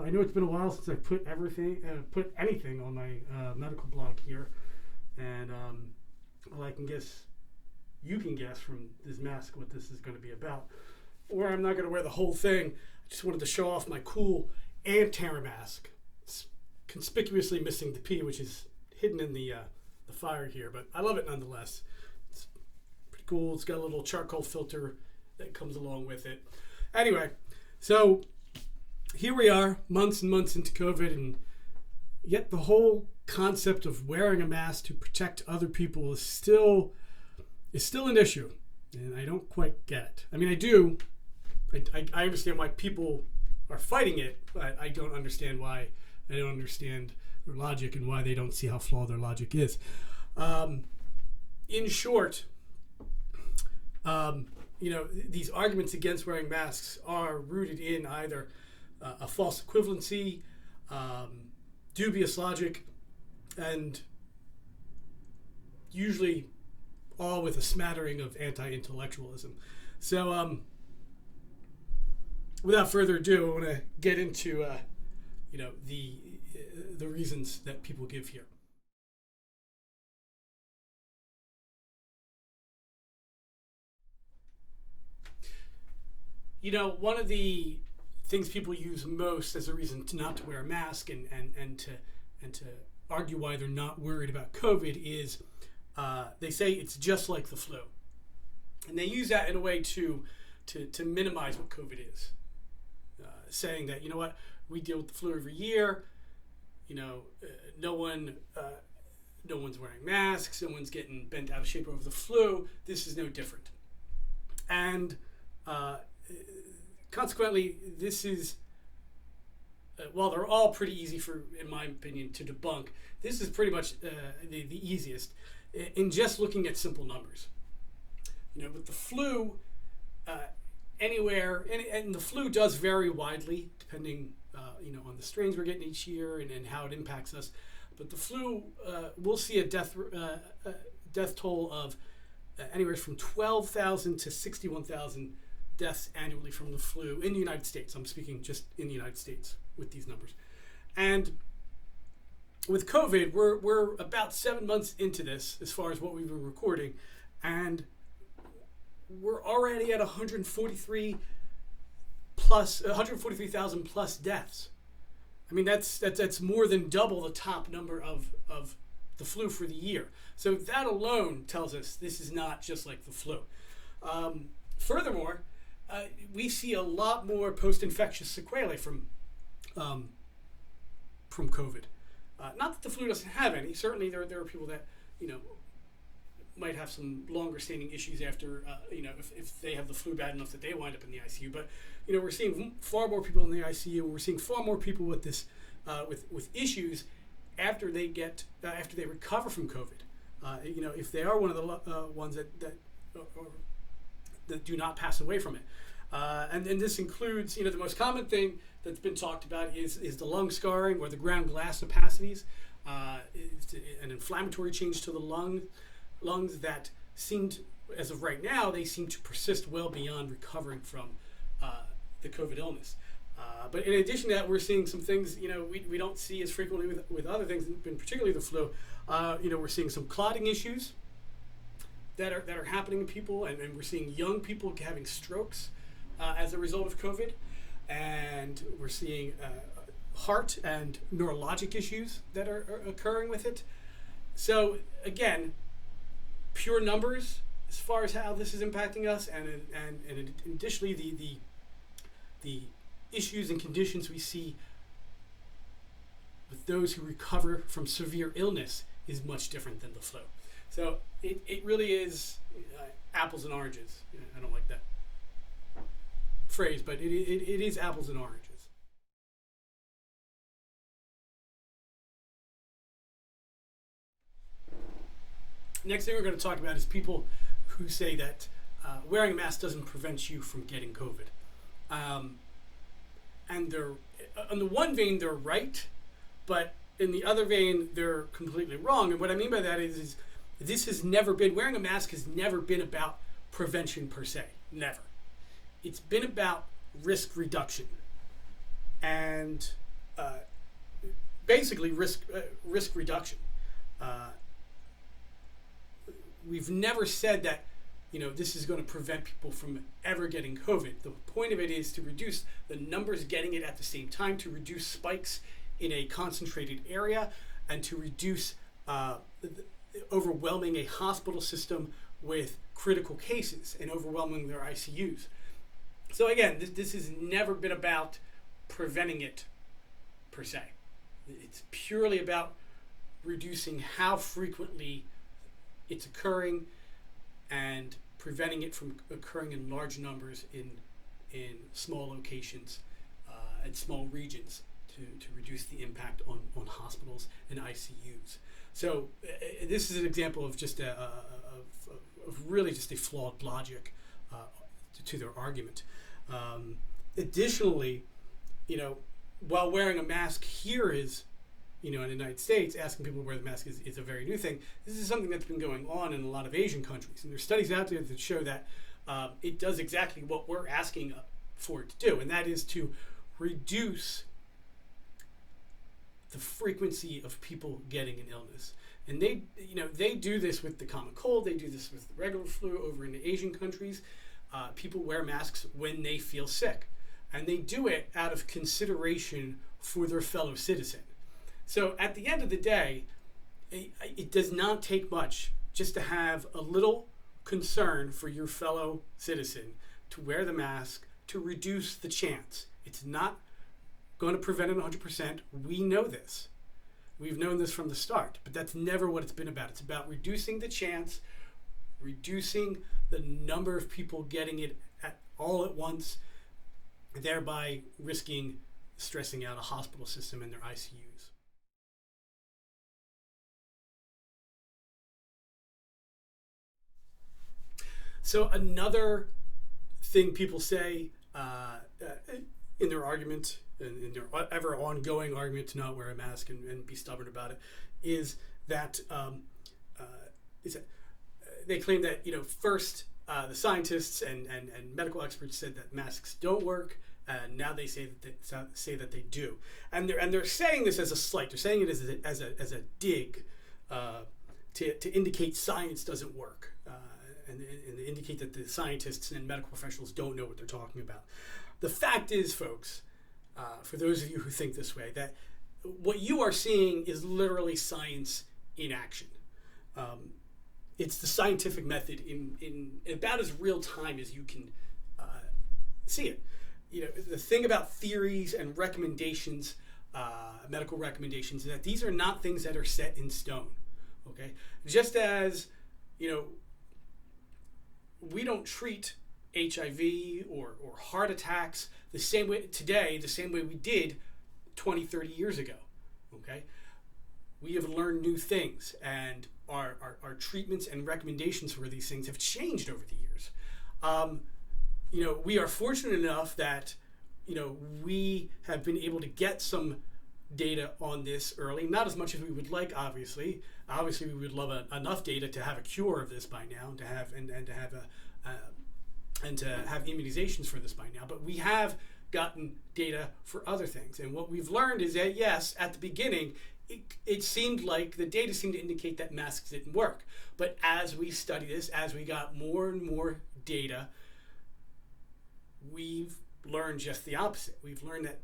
I know it's been a while since I put anything on my medical blog here, and well, I can guess, you can guess from this mask what this is going to be about. Or I'm not going to wear the whole thing. I just wanted to show off my cool Antara mask. It's conspicuously missing the P, which is hidden in the fire here, but I love it nonetheless. It's pretty cool. It's got a little charcoal filter that comes along with it. Anyway, so here we are, months and months into COVID, and yet the whole concept of wearing a mask to protect other people is still an issue, and I don't quite get it. I mean, I do. I understand why people are fighting it, but I don't understand why. I don't understand their logic and why they don't see how flawed their logic is. In short, these arguments against wearing masks are rooted in either a false equivalency, dubious logic, and usually all with a smattering of anti-intellectualism. So, without further ado, I want to get into the reasons that people give here. One of the things people use most as a reason not to wear a mask and to argue why they're not worried about COVID is they say it's just like the flu, and they use that in a way to minimize what COVID is, saying that we deal with the flu every year. No one's wearing masks. No one's getting bent out of shape over the flu. This is no different, and consequently, this is while they're all pretty easy in my opinion, to debunk. This is pretty much the easiest in just looking at simple numbers. With the flu, anywhere, and the flu does vary widely depending, on the strains we're getting each year and how it impacts us. But the flu, we'll see a death toll of anywhere from 12,000 to 61,000 deaths annually from the flu in the United States. I'm speaking just in the United States with these numbers. And with COVID, we're about 7 months into this as far as what we've been recording, and we're already at 143,000 plus deaths. I mean, that's more than double the top number of the flu for the year. So that alone tells us this is not just like the flu. Furthermore, we see a lot more post-infectious sequelae from COVID. Not that the flu doesn't have any. Certainly, there are people that might have some longer-standing issues after if they have the flu bad enough that they wind up in the ICU. But we're seeing far more people in the ICU. We're seeing far more people with this with issues after they recover from COVID. If they are one of the ones that do not pass away from it. And this includes, the most common thing that's been talked about is the lung scarring or the ground glass opacities. It's an inflammatory change to the lungs that seemed, as of right now, they seem to persist well beyond recovering from the COVID illness. But in addition to that, we're seeing some things, we don't see as frequently with other things, and particularly the flu. We're seeing some clotting issues that are happening in people, and we're seeing young people having strokes as a result of COVID, and we're seeing heart and neurologic issues that are occurring with it. So again, pure numbers as far as how this is impacting us, and additionally the issues and conditions we see with those who recover from severe illness is much different than the flu. So it really is apples and oranges. I don't like that phrase, but it is apples and oranges. Next thing we're going to talk about is people who say that wearing a mask doesn't prevent you from getting COVID. And they're, on the one vein, they're right, but in the other vein, they're completely wrong. And what I mean by that is this has never been, wearing a mask has never been about prevention per se. Never. It's been about risk reduction. And basically risk reduction. Uh, we've never said that this is going to prevent people from ever getting COVID. The point of it is to reduce the numbers getting it at the same time, to reduce spikes in a concentrated area, and to reduce overwhelming a hospital system with critical cases and overwhelming their ICUs. So again, this has never been about preventing it per se. It's purely about reducing how frequently it's occurring and preventing it from occurring in large numbers in small locations and small regions to reduce the impact on hospitals and ICUs. So this is an example of just of really just a flawed logic to their argument. Additionally, while wearing a mask here is, in the United States, asking people to wear the mask is a very new thing. This is something that's been going on in a lot of Asian countries. And there's studies out there that show that it does exactly what we're asking for it to do, and that is to reduce the frequency of people getting an illness. And they do this with the common cold. They do this with the regular flu over in the Asian countries. People wear masks when they feel sick. And they do it out of consideration for their fellow citizen. So at the end of the day, it does not take much just to have a little concern for your fellow citizen to wear the mask to reduce the chance. It's not going to prevent it 100%. We know this. We've known this from the start, but that's never what it's been about. It's about reducing the chance, reducing the number of people getting it all at once, thereby risking stressing out a hospital system and their ICUs. So another thing people say in their argument, in their ever ongoing argument to not wear a mask and be stubborn about it, is that they claim that first the scientists and medical experts said that masks don't work, and now they say that they do, and they're saying this as a slight. They're saying it as a dig to indicate science doesn't work. And indicate that the scientists and medical professionals don't know what they're talking about. The fact is, folks, for those of you who think this way, that what you are seeing is literally science in action. It's the scientific method in about as real time as you can see it. The thing about theories and recommendations, medical recommendations, is that these are not things that are set in stone. Okay, just as we don't treat HIV or heart attacks the same way today, the same way we did 20, 30 years ago. Okay? We have learned new things, and our treatments and recommendations for these things have changed over the years. We are fortunate enough that, we have been able to get some data on this early, not as much as we would like, obviously. Obviously, we would love enough data to have a cure of this by now, and to have immunizations for this by now. But we have gotten data for other things, and what we've learned is that yes, at the beginning, it seemed like the data seemed to indicate that masks didn't work. But as we study this, as we got more and more data, we've learned just the opposite. We've learned that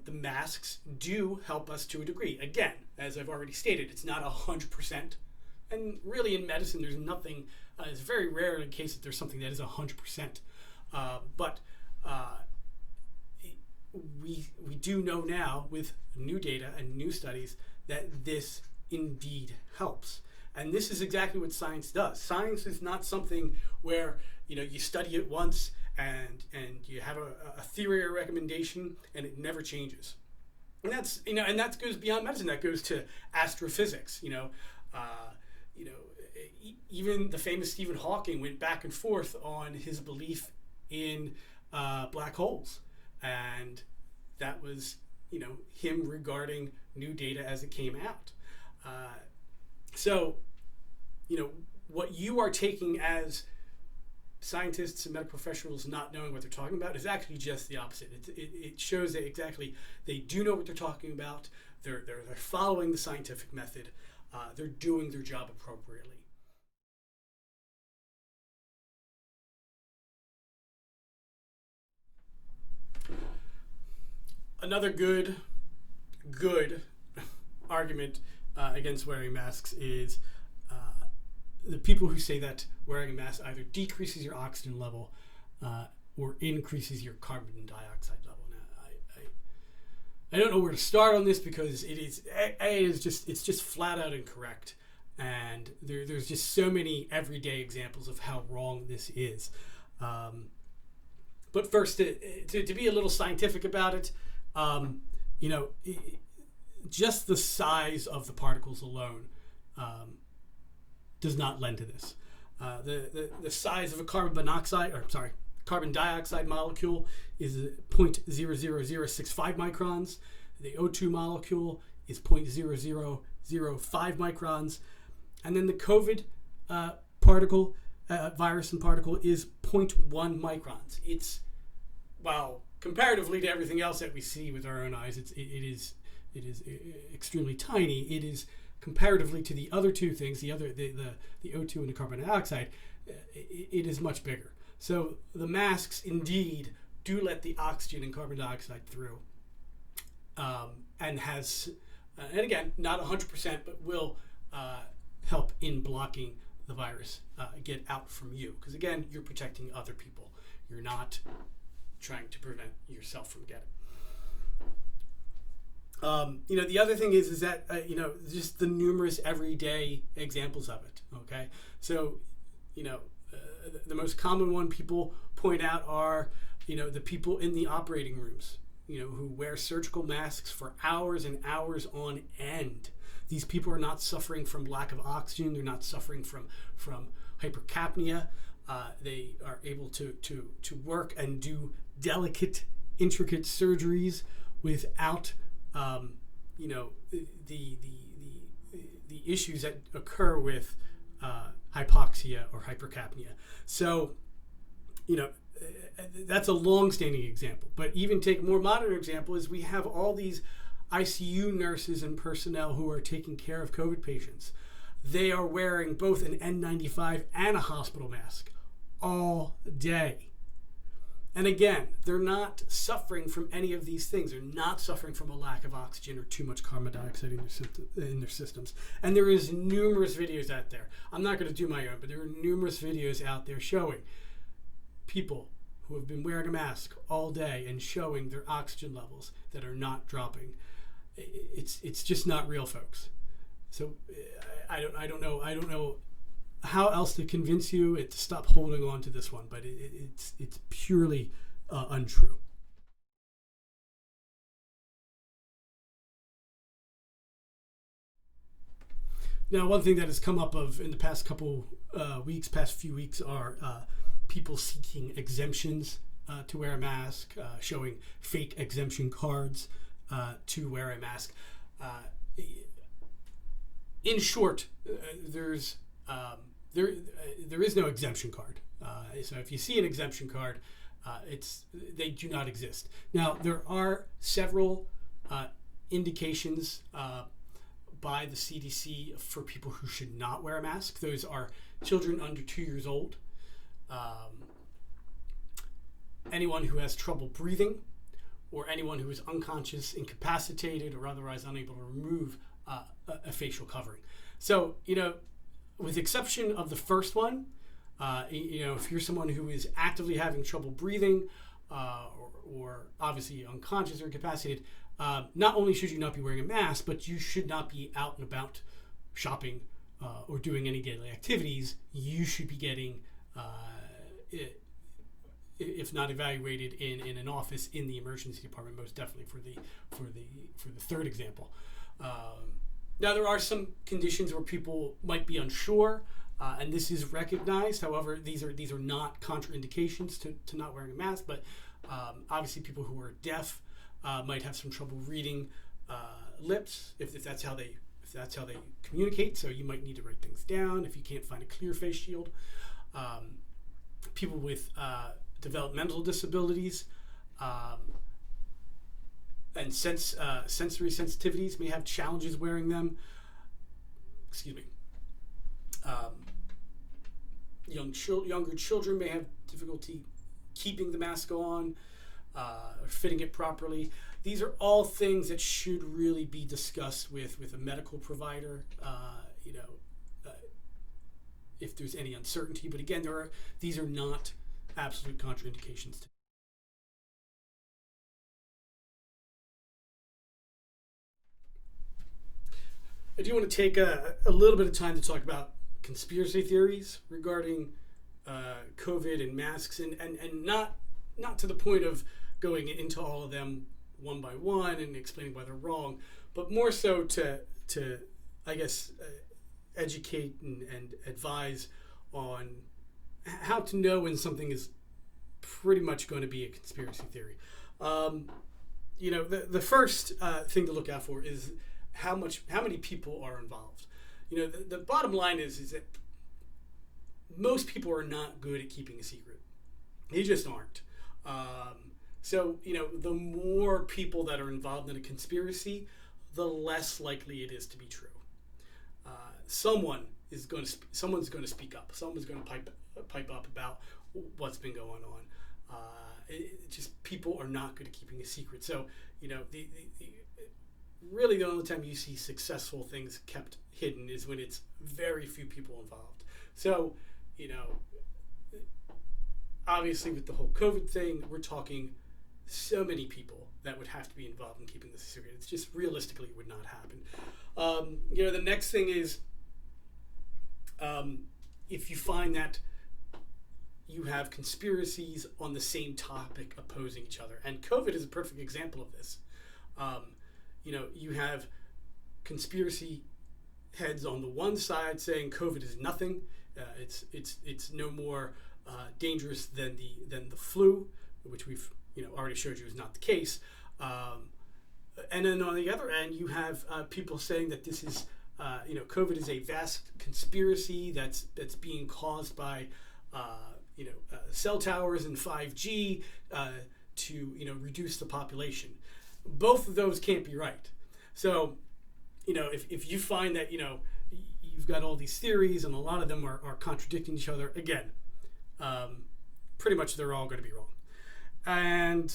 the masks do help us to a degree. Again, as I've already stated, it's not 100%. And really in medicine, there's nothing, it's very rare in the case that there's something that is 100%. But we do know now with new data and new studies that this indeed helps. And this is exactly what science does. Science is not something where you study it once and you have a theory or recommendation and it never changes. And that's and that goes beyond medicine. That goes to astrophysics. Even the famous Stephen Hawking went back and forth on his belief in black holes, and that was him regarding new data as it came out. So what you are taking as scientists and medical professionals not knowing what they're talking about is actually just the opposite. It shows that exactly they do know what they're talking about. They're following the scientific method. They're doing their job appropriately. Another good argument against wearing masks is the people who say that wearing a mask either decreases your oxygen level or increases your carbon dioxide level. Now, I don't know where to start on this because it's just flat out incorrect, and there's just so many everyday examples of how wrong this is. But first, to be a little scientific about it, just the size of the particles alone does not lend to this. The size of a carbon dioxide molecule is 0.00065 microns. The O2 molecule is 0.0005 microns, and then the COVID particle, virus and particle, is 0.1 microns. It's, well, comparatively to everything else that we see with our own eyes, it is extremely tiny. It is comparatively to the other two things, the O2 and the carbon dioxide, it is much bigger. So the masks indeed do let the oxygen and carbon dioxide through, and again, not 100%, but will help in blocking the virus get out from you. Because again, you're protecting other people. You're not trying to prevent yourself from getting. The other thing is that just the numerous everyday examples of it. Okay, so the most common one people point out are the people in the operating rooms, who wear surgical masks for hours and hours on end. These people are not suffering from lack of oxygen. They're not suffering from hypercapnia. They are able to work and do delicate, intricate surgeries without the issues that occur with hypoxia or hypercapnia. So, that's a long-standing example. But even take a more modern example is we have all these ICU nurses and personnel who are taking care of COVID patients. They are wearing both an N95 and a hospital mask all day. And again, they're not suffering from any of these things. They're not suffering from a lack of oxygen or too much carbon dioxide in their systems. And there is numerous videos out there. I'm not going to do my own, but there are numerous videos out there showing people who have been wearing a mask all day and showing their oxygen levels that are not dropping. It's just not real, folks. So I don't know how else to convince you to stop holding on to this one, but it's purely untrue. Now, one thing that has come up in the past few weeks are people seeking exemptions to wear a mask, showing fake exemption cards to wear a mask. In short, there is no exemption card. So if you see an exemption card, they do not exist. Now, there are several indications by the CDC for people who should not wear a mask. Those are children under 2 years old, anyone who has trouble breathing, or anyone who is unconscious, incapacitated, or otherwise unable to remove a facial covering. So, with exception of the first one, if you're someone who is actively having trouble breathing, or obviously unconscious or incapacitated, not only should you not be wearing a mask, but you should not be out and about shopping or doing any daily activities. You should be getting, if not evaluated in an office in the emergency department, most definitely for the third example. Now, there are some conditions where people might be unsure, and this is recognized. However, these are not contraindications to not wearing a mask. But obviously, people who are deaf might have some trouble reading lips if that's how they communicate. So you might need to write things down if you can't find a clear face shield. people with developmental disabilities and sensory sensitivities may have challenges wearing them. Excuse me. Younger children may have difficulty keeping the mask on or fitting it properly. These are all things that should really be discussed with a medical provider, if there's any uncertainty. But again, these are not absolute contraindications. I do want to take a little bit of time to talk about conspiracy theories regarding COVID and masks, and not to the point of going into all of them one by one and explaining why they're wrong, but more so to I guess, educate and advise on how to know when something is pretty much going to be a conspiracy theory. The first thing to look out for is how many people are involved. The bottom line is that most people are not good at keeping a secret. They just aren't. So the more people that are involved in a conspiracy, the less likely it is to be true. Someone's going to speak up. Someone's going to pipe up about what's been going on. Just people are not good at keeping a secret. So really the only time you see successful things kept hidden is when it's very few people involved. So obviously with the whole COVID thing, we're talking so many people that would have to be involved in keeping this a secret. It's just realistically it would not happen. The next thing is if you find that you have conspiracies on the same topic opposing each other, and COVID is a perfect example of this. You have conspiracy heads on the one side saying COVID is nothing. It's no more dangerous than the flu, which we've already showed you is not the case. And then on the other end, you have people saying that this is COVID is a vast conspiracy that's being caused by cell towers and 5G to reduce the population. Both of those can't be right. So if you find that you've got all these theories and a lot of them are contradicting each other, again, pretty much they're all going to be wrong. And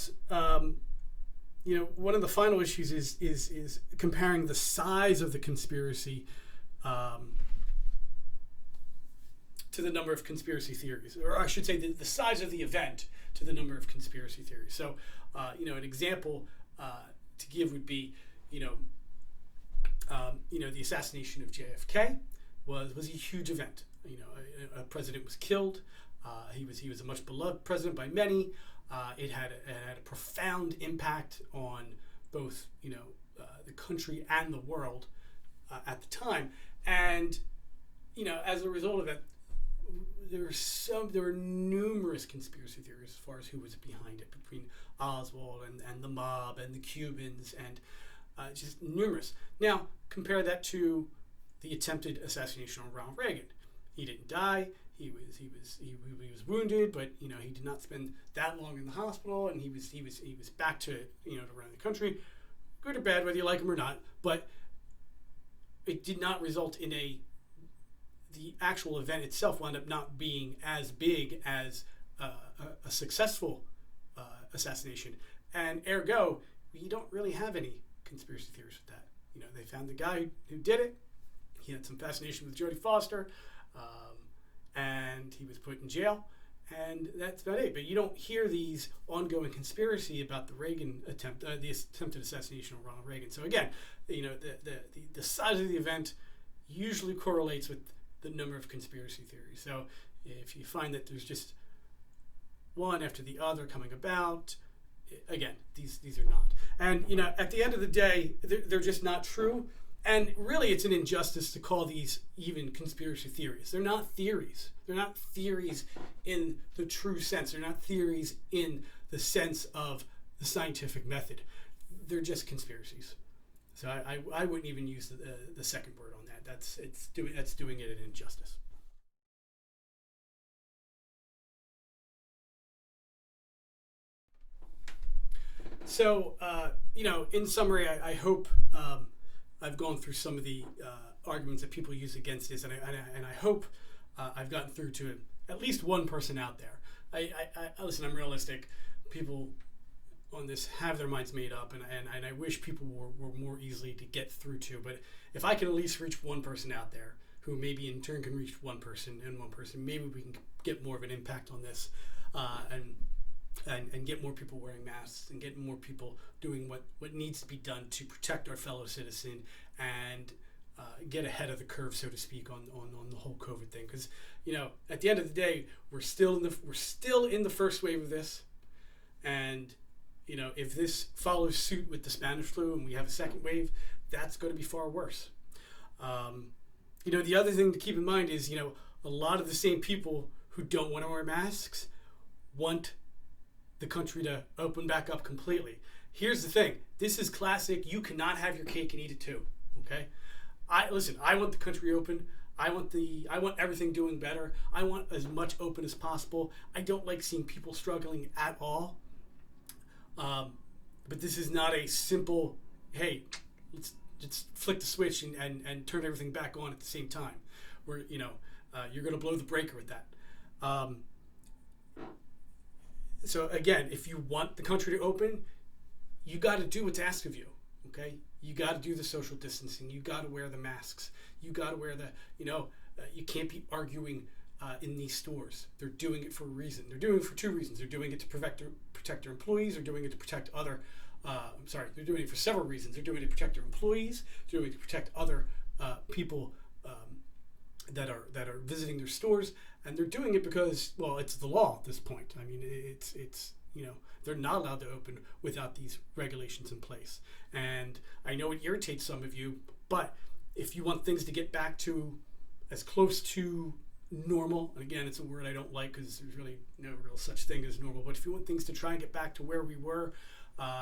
one of the final issues is comparing the size of the conspiracy to the number of conspiracy theories, or I should say the size of the event to the number of conspiracy theories. So an example to give would be the assassination of JFK was a huge event. A president was killed. He was a much beloved president by many. It had a profound impact on both the country and the world at the time. And as a result of that, there were numerous conspiracy theories as far as who was behind it, between Oswald and the mob and the Cubans, and just numerous. Now compare that to the attempted assassination of Ronald Reagan. He didn't die. He was wounded, but he did not spend that long in the hospital, and he was back to around the country, good or bad, whether you like him or not. But it did not result in the actual event itself wound up not being as big as a successful assassination, and ergo, you don't really have any conspiracy theories with that. They found the guy who did it. He had some fascination with Jodie Foster. And he was put in jail, and that's about it. But you don't hear these ongoing conspiracy about the Reagan attempt, the attempted assassination of Ronald Reagan. So again, the size of the event usually correlates with the number of conspiracy theories. So if you find that there's just one after the other coming about, again, these are not. And at the end of the day, they're just not true. And really, it's an injustice to call these even conspiracy theories. They're not theories. They're not theories in the true sense. They're not theories in the sense of the scientific method. They're just conspiracies. So I wouldn't even use the second word on that. That's doing it an injustice. So, in summary, I hope I've gone through some of the arguments that people use against this, and I hope I've gotten through to at least one person out there. I listen, I'm realistic. People on this have their minds made up, and I wish people were more easily to get through to. But if I can at least reach one person out there, who maybe in turn can reach one person, maybe we can get more of an impact on this, and get more people wearing masks, and get more people doing what needs to be done to protect our fellow citizen, and get ahead of the curve, so to speak, on the whole COVID thing. Because at the end of the day, we're still in the first wave of this, and if this follows suit with the Spanish flu and we have a second wave, that's going to be far worse. The other thing to keep in mind is a lot of the same people who don't want to wear masks want the country to open back up completely. Here's the thing. This is classic. You cannot have your cake and eat it too. Okay? I want the country open. I want everything doing better. I want as much open as possible. I don't like seeing people struggling at all. But this is not a simple, hey, let's just flick the switch and turn everything back on at the same time. Where you're going to blow the breaker with that. So again, if you want the country to open, you got to do what's asked of you. Okay, you got to do the social distancing. You got to wear the masks. You got to wear the. You can't be arguing in these stores. They're doing it for a reason. They're doing it for two reasons. They're doing it to protect their employees. They're doing it to protect other. They're doing it for several reasons. They're doing it to protect their employees. They're doing it to protect other people that are visiting their stores, and they're doing it because, well, it's the law at this point. I mean, it's they're not allowed to open without these regulations in place. And I know it irritates some of you, but if you want things to get back to as close to normal, and again, it's a word I don't like because there's really no real such thing as normal, but if you want things to try and get back to where we were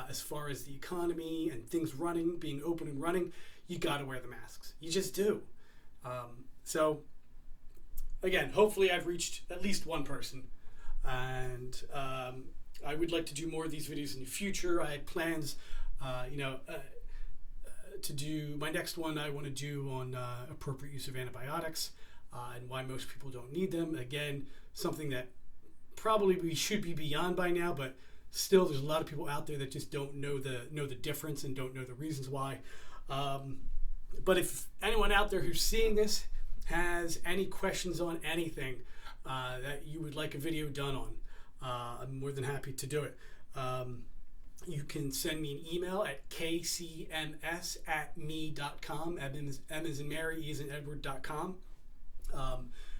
as far as the economy and things being open and running, you got to wear the masks. You just do. So again, hopefully I've reached at least one person, and I would like to do more of these videos in the future. I had plans, to do my next one. I want to do on appropriate use of antibiotics and why most people don't need them. Again, something that probably we should be beyond by now, but still there's a lot of people out there that just don't know the difference and don't know the reasons why. But if anyone out there who's seeing this has any questions on anything that you would like a video done on, I'm more than happy to do it. You can send me an email at kcms@me.com. M as in Mary, E as in Edward.com.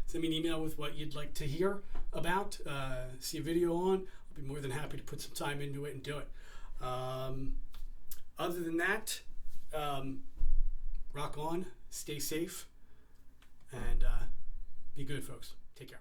Send me an email with what you'd like to hear about, see a video on. I'll be more than happy to put some time into it and do it. Other than that, rock on, stay safe, and be good, folks. Take care.